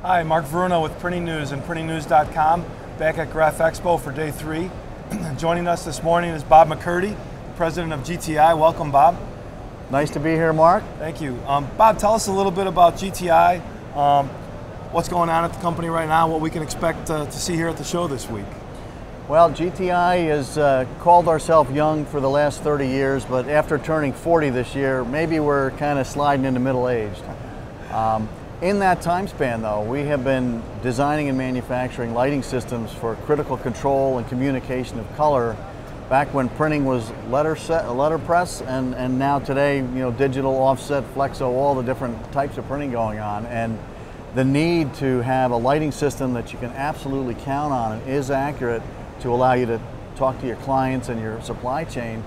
Hi, Mark Verno with Printing News and PrintingNews.com, back at GRAPH EXPO for day 3. Joining us this morning is Bob McCurdy, President of GTI. Welcome, Bob. Nice to be here, Mark. Thank you. Bob, tell us a little bit about GTI, what's going on at the company right now, what we can expect to see here at the show this week. Well, GTI has called ourselves young for the last 30 years, but after turning 40 this year, maybe we're kind of sliding into middle-aged. In that time span, though, we have been designing and manufacturing lighting systems for critical control and communication of color back when printing was letterpress, and now today, digital, offset, flexo, all the different types of printing going on. And the need to have a lighting system that you can absolutely count on and is accurate to allow you to talk to your clients and your supply chain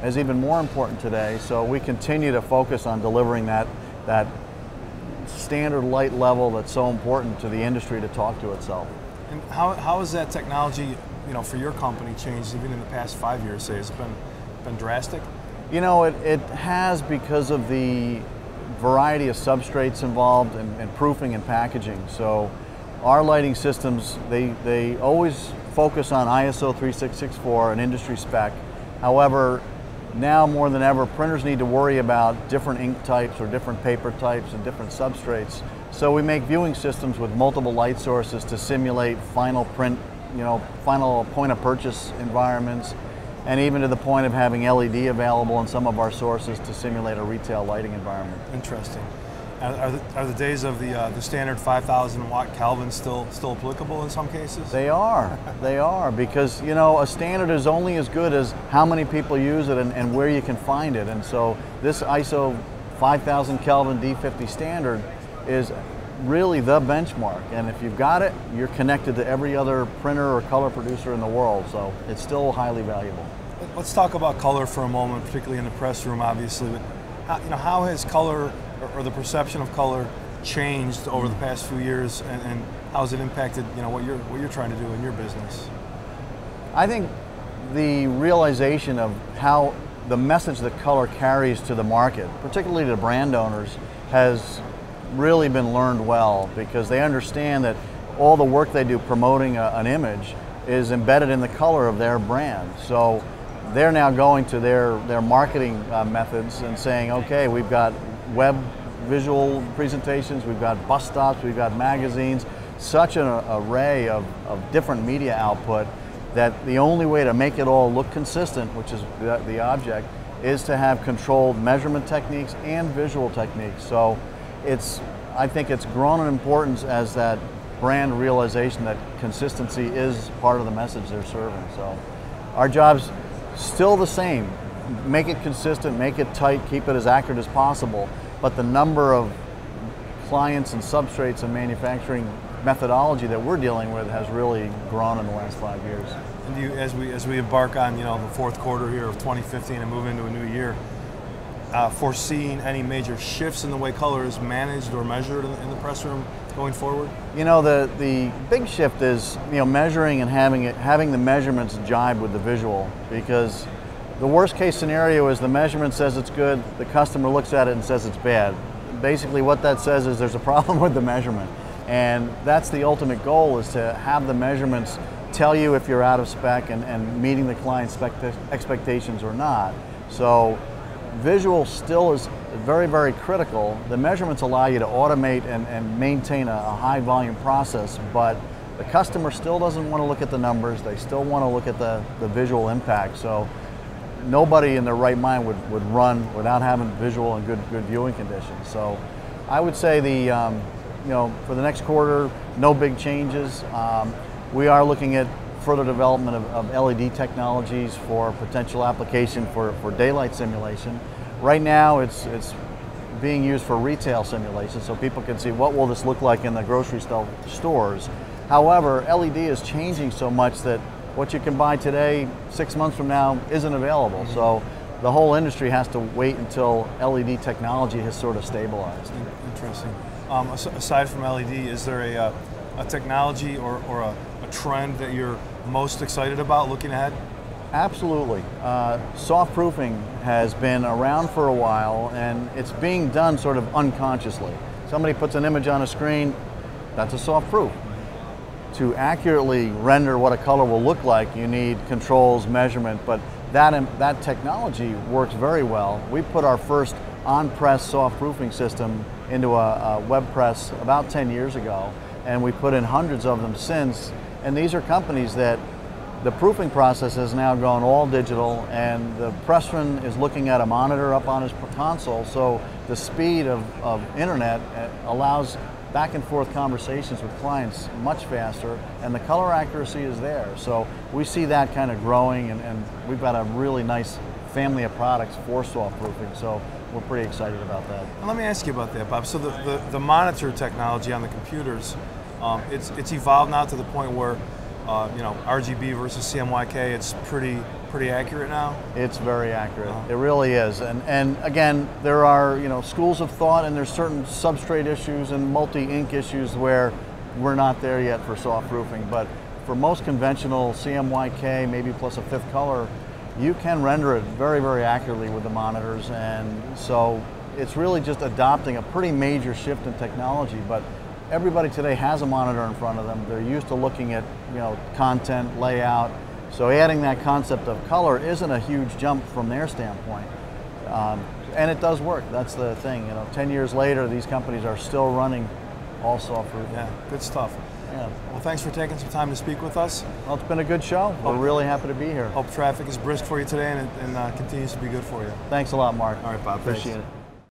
is even more important today. So we continue to focus on delivering that standard light level that's so important to the industry to talk to itself. And how has that technology, for your company changed even in the past 5 years, say? Has it been drastic? It has, because of the variety of substrates involved in proofing and packaging. So our lighting systems, they always focus on ISO 3664, an industry spec. However, now more than ever, printers need to worry about different ink types or different paper types and different substrates. So we make viewing systems with multiple light sources to simulate final print, final point of purchase environments, and even to the point of having LED available in some of our sources to simulate a retail lighting environment. Interesting. Are the days of the standard 5,000 watt Kelvin still applicable in some cases? They are. They are, because a standard is only as good as how many people use it and where you can find it. And so this ISO 5,000 Kelvin D50 standard is really the benchmark. And if you've got it, you're connected to every other printer or color producer in the world. So it's still highly valuable. Let's talk about color for a moment, particularly in the press room, obviously. But how has color or the perception of color changed over the past few years, and how has it impacted what you're trying to do in your business? I think the realization of how the message that color carries to the market, particularly to brand owners, has really been learned well, because they understand that all the work they do promoting an image is embedded in the color of their brand. So they're now going to their marketing methods and saying, okay, we've got web visual presentations, we've got bus stops, we've got magazines, such an array of different media output that the only way to make it all look consistent, which is the object, is to have controlled measurement techniques and visual techniques. So I think it's grown in importance as that brand realization that consistency is part of the message they're serving. So our job's still the same. Make it consistent, make it tight, keep it as accurate as possible, but the number of clients and substrates and manufacturing methodology that we're dealing with has really grown in the last 5 years. And as we embark on the fourth quarter here of 2015 and move into a new year, foreseeing any major shifts in the way color is managed or measured in the press room going forward? The big shift is measuring and having the measurements jibe with the visual, because the worst case scenario is the measurement says it's good, the customer looks at it and says it's bad. Basically what that says is there's a problem with the measurement. And that's the ultimate goal, is to have the measurements tell you if you're out of spec and meeting the client's expectations or not. So visual still is very, very critical. The measurements allow you to automate and maintain a high volume process, but the customer still doesn't want to look at the numbers, they still want to look at the visual impact. So nobody in their right mind would run without having visual and good viewing conditions. So I would say for the next quarter, no big changes. We are looking at further development of LED technologies for potential application for daylight simulation. Right now it's being used for retail simulation, so people can see what will this look like in the grocery stores. However, LED is changing so much that what you can buy today, 6 months from now, isn't available. So the whole industry has to wait until LED technology has sort of stabilized. Interesting. Aside from LED, is there a technology or a trend that you're most excited about looking ahead? Absolutely. Soft proofing has been around for a while, and it's being done sort of unconsciously. Somebody puts an image on a screen, That's a soft proof. To accurately render what a color will look like, you need controls, measurement, but that technology works very well. We put our first on-press soft proofing system into a web press about 10 years ago, and we put in hundreds of them since. And these are companies that the proofing process has now gone all digital, and the pressman is looking at a monitor up on his console, so the speed of internet allows back and forth conversations with clients much faster, and the color accuracy is there. So we see that kind of growing, and we've got a really nice family of products for soft proofing, so we're pretty excited about that. Well, let me ask you about that, Bob. So the monitor technology on the computers, it's evolved now to the point where you know, RGB versus CMYK, it's pretty accurate now? It's very accurate. It really is. And again, there are, you know, schools of thought, and there's certain substrate issues and multi-ink issues where we're not there yet for soft proofing. But for most conventional CMYK, maybe plus a fifth color, you can render it very, very accurately with the monitors. And so it's really just adopting a pretty major shift in technology. But everybody today has a monitor in front of them. They're used to looking at, you know, content, layout. So adding that concept of color isn't a huge jump from their standpoint. And it does work. That's the thing. You know, 10 years later, these companies are still running all soft proofing. Yeah, good stuff. Yeah. Well, thanks for taking some time to speak with us. Well, it's been a good show. We're really happy to be here. Hope traffic is brisk for you today and continues to be good for you. Thanks a lot, Mark. All right, Bob. Appreciate it.